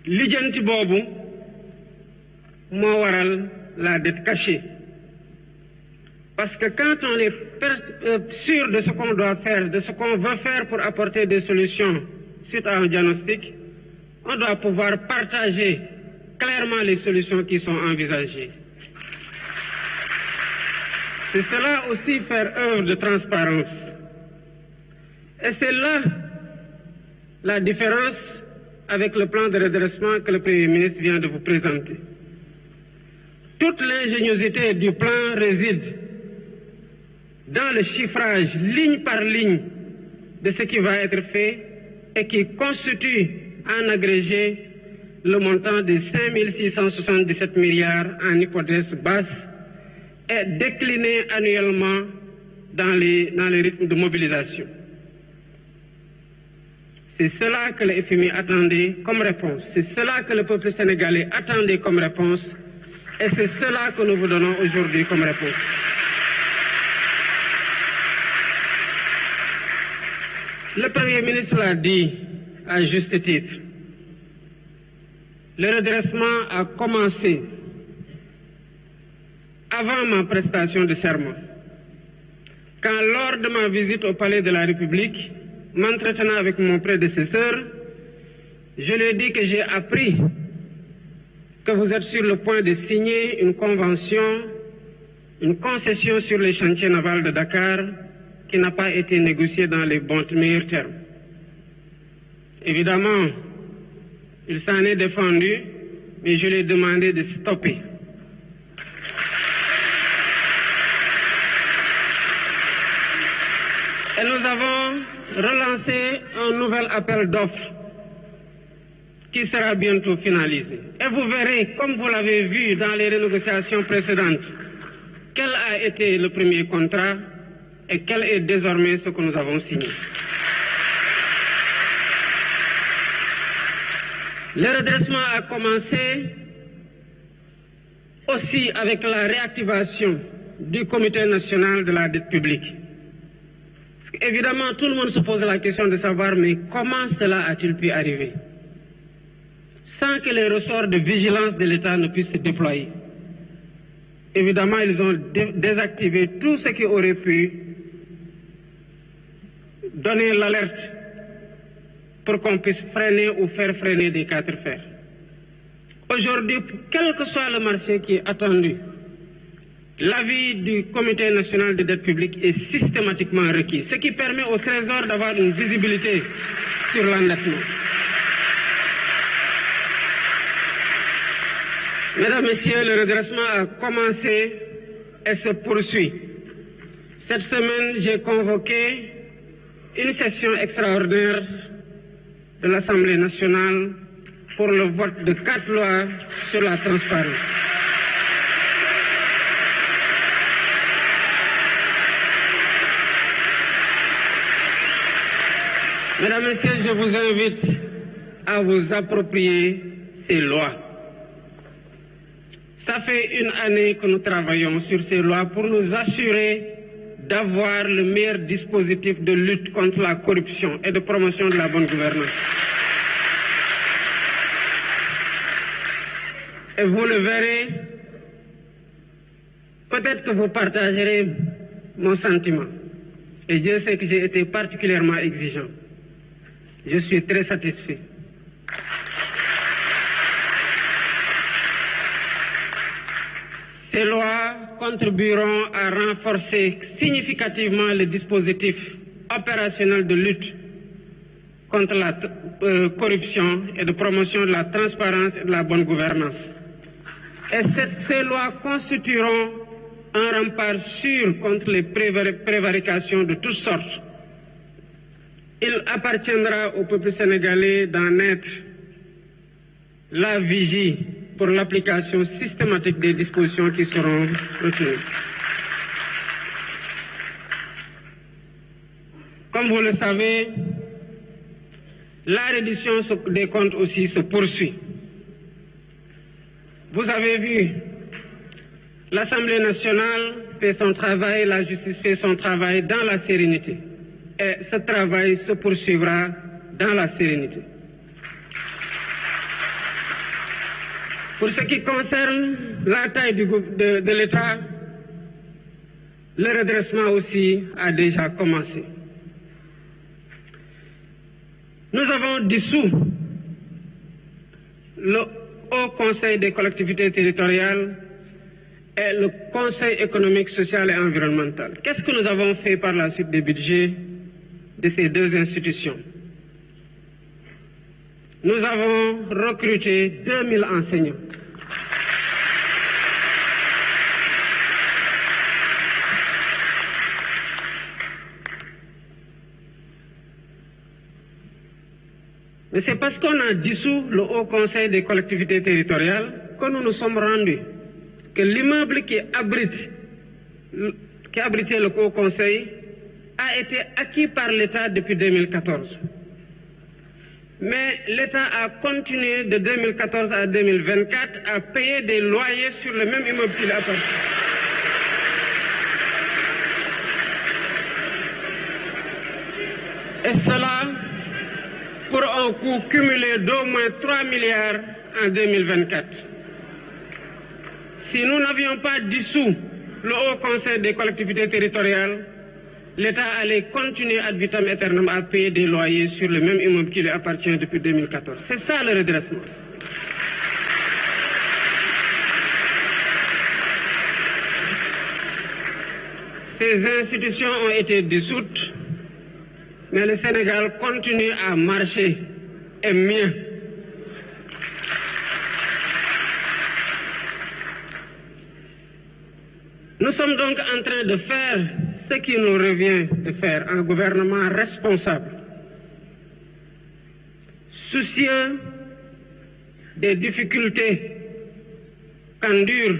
lijjanti boobu moo waral la dette cachée. Parce que quand on est sûr de ce qu'on doit faire, de ce qu'on veut faire pour apporter des solutions suite à un diagnostic, on doit pouvoir partager clairement les solutions qui sont envisagées. C'est cela aussi faire œuvre de transparence. Et c'est là la différence avec le plan de redressement que le Premier ministre vient de vous présenter. Toute l'ingéniosité du plan réside dans le chiffrage ligne par ligne de ce qui va être fait et qui constitue en agrégé le montant de 5 677 milliards en hypothèse basse et décliné annuellement dans les rythmes de mobilisation. C'est cela que le FMI attendait comme réponse. C'est cela que le peuple sénégalais attendait comme réponse. Et c'est cela que nous vous donnons aujourd'hui comme réponse. Le Premier ministre l'a dit à juste titre. Le redressement a commencé avant ma prestation de serment. Quand lors de ma visite au Palais de la République, m'entretenant avec mon prédécesseur, je lui ai dit que j'ai appris que vous êtes sur le point de signer une convention, une concession sur les chantiers navals de Dakar qui n'a pas été négociée dans les meilleurs termes. Évidemment, il s'en est défendu, mais je lui ai demandé de stopper. Et nous avons relancé un nouvel appel d'offres qui sera bientôt finalisé. Et vous verrez, comme vous l'avez vu dans les renégociations précédentes, quel a été le premier contrat et quel est désormais ce que nous avons signé. Le redressement a commencé aussi avec la réactivation du Comité national de la dette publique. Évidemment, tout le monde se pose la question de savoir, mais comment cela a-t-il pu arriver sans que les ressorts de vigilance de l'État ne puissent se déployer? Évidemment, ils ont désactivé tout ce qui aurait pu donner l'alerte pour qu'on puisse freiner ou faire freiner des quatre fers. Aujourd'hui, quel que soit le marché qui est attendu, l'avis du Comité national de dette publique est systématiquement requis, ce qui permet au Trésor d'avoir une visibilité sur l'endettement. Mesdames, Messieurs, le redressement a commencé et se poursuit. Cette semaine, j'ai convoqué une session extraordinaire de l'Assemblée nationale pour le vote de 4 lois sur la transparence. Mesdames, Messieurs, je vous invite à vous approprier ces lois. Ça fait une année que nous travaillons sur ces lois pour nous assurer d'avoir le meilleur dispositif de lutte contre la corruption et de promotion de la bonne gouvernance. Et vous le verrez, peut-être que vous partagerez mon sentiment. Et Dieu sait que j'ai été particulièrement exigeant. Je suis très satisfait. Ces lois contribueront à renforcer significativement le dispositif opérationnel de lutte contre la corruption et de promotion de la transparence et de la bonne gouvernance. Et ces lois constitueront un rempart sûr contre les prévarications de toutes sortes. Il appartiendra au peuple sénégalais d'en être la vigie pour l'application systématique des dispositions qui seront retenues. Comme vous le savez, la reddition des comptes aussi se poursuit. Vous avez vu, l'Assemblée nationale fait son travail, la justice fait son travail dans la sérénité. Et ce travail se poursuivra dans la sérénité. Pour ce qui concerne la taille de l'État, le redressement aussi a déjà commencé. Nous avons dissous le Haut Conseil des collectivités territoriales et le Conseil économique, social et environnemental. Qu'est-ce que nous avons fait par la suite des budgets de ces deux institutions? Nous avons recruté 2000 enseignants. Mais c'est parce qu'on a dissous le Haut Conseil des collectivités territoriales que nous nous sommes rendus que l'immeuble qui abritait le Haut Conseil a été acquis par l'État depuis 2014. Mais l'État a continué de 2014 à 2024 à payer des loyers sur le même immeuble qu'il appartient. Et cela pour un coût cumulé d'au moins 3 milliards en 2024. Si nous n'avions pas dissous le Haut Conseil des collectivités territoriales, l'État allait continuer ad vitam aeternam à payer des loyers sur le même immeuble qui lui appartient depuis 2014. C'est ça le redressement. Ces institutions ont été dissoutes, mais le Sénégal continue à marcher, et mieux. Nous sommes donc en train de faire ce qu'il nous revient de faire, un gouvernement responsable, soucieux des difficultés qu'endure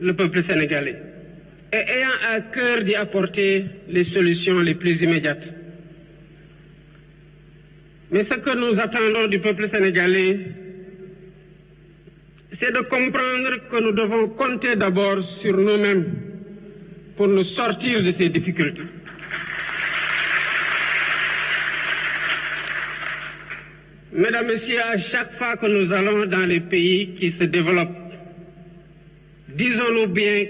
le peuple sénégalais et ayant à cœur d'y apporter les solutions les plus immédiates. Mais ce que nous attendons du peuple sénégalais, c'est de comprendre que nous devons compter d'abord sur nous-mêmes pour nous sortir de ces difficultés. Mesdames, Messieurs, à chaque fois que nous allons dans les pays qui se développent, disons-nous bien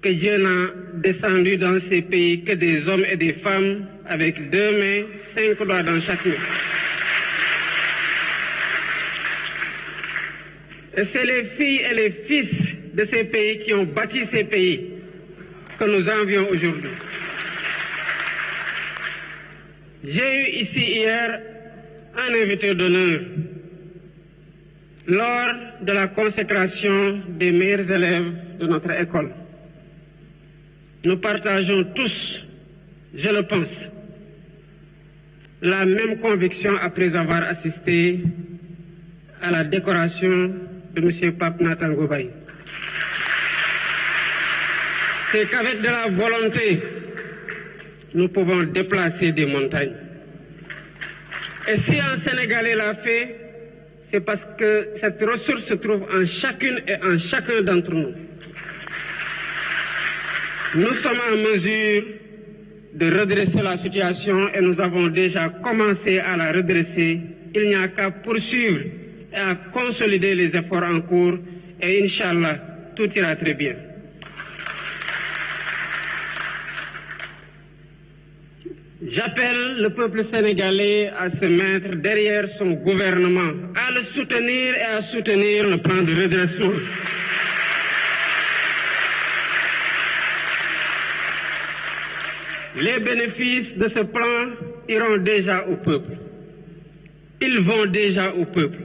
que Dieu n'a descendu dans ces pays que des hommes et des femmes avec 2 mains, 5 doigts dans chaque main. Et c'est les filles et les fils de ces pays qui ont bâti ces pays que nous envions aujourd'hui. J'ai eu ici hier un invité d'honneur lors de la consécration des meilleurs élèves de notre école. Nous partageons tous, je le pense, la même conviction après avoir assisté à la décoration de M. Pape Nathan Goubaye. C'est qu'avec de la volonté, nous pouvons déplacer des montagnes. Et si un Sénégalais l'a fait, c'est parce que cette ressource se trouve en chacune et en chacun d'entre nous. Nous sommes en mesure de redresser la situation et nous avons déjà commencé à la redresser. Il n'y a qu'à poursuivre et à consolider les efforts en cours et Inch'Allah, tout ira très bien. J'appelle le peuple sénégalais à se mettre derrière son gouvernement, à le soutenir et à soutenir le plan de redressement. Les bénéfices de ce plan iront déjà au peuple. Ils vont déjà au peuple.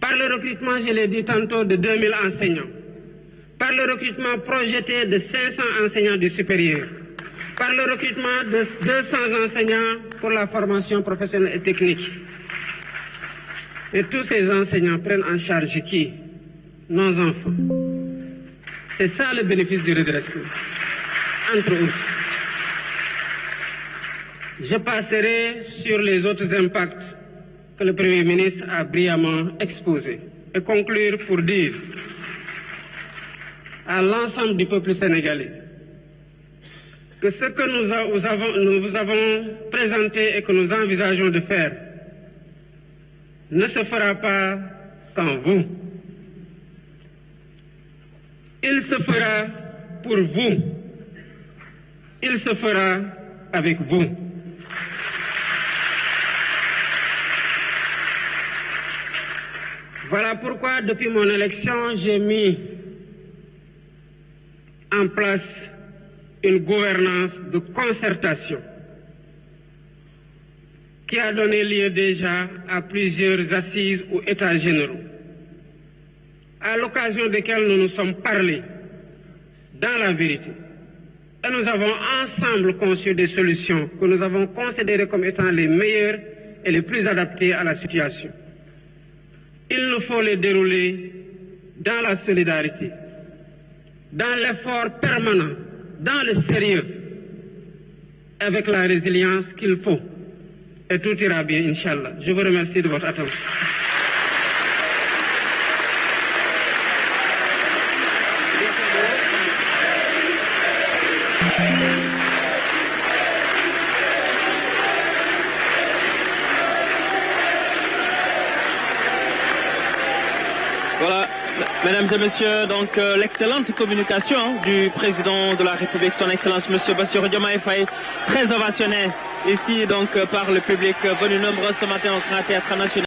Par le recrutement, je l'ai dit tantôt, de 2000 enseignants. Par le recrutement projeté de 500 enseignants du supérieur. Par le recrutement de 200 enseignants pour la formation professionnelle et technique. Et tous ces enseignants prennent en charge qui? Nos enfants. C'est ça le bénéfice du redressement, entre autres. Je passerai sur les autres impacts que le Premier ministre a brillamment exposés et conclure pour dire à l'ensemble du peuple sénégalais que ce que nous vous avons présenté et que nous envisageons de faire ne se fera pas sans vous. Il se fera pour vous. Il se fera avec vous. Voilà pourquoi, depuis mon élection, j'ai mis en place une gouvernance de concertation qui a donné lieu déjà à plusieurs assises ou états généraux, à l'occasion desquels nous nous sommes parlé dans la vérité. Et nous avons ensemble conçu des solutions que nous avons considérées comme étant les meilleures et les plus adaptées à la situation. Il nous faut les dérouler dans la solidarité, dans l'effort permanent, dans le sérieux, avec la résilience qu'il faut. Et tout ira bien, Inch'Allah. Je vous remercie de votre attention. Voilà, mesdames et messieurs, donc l'excellente communication du président de la République, son Excellence Monsieur Bassirou Diomaye Faye, très ovationné ici donc par le public venu nombreux ce matin au Grand Théâtre National.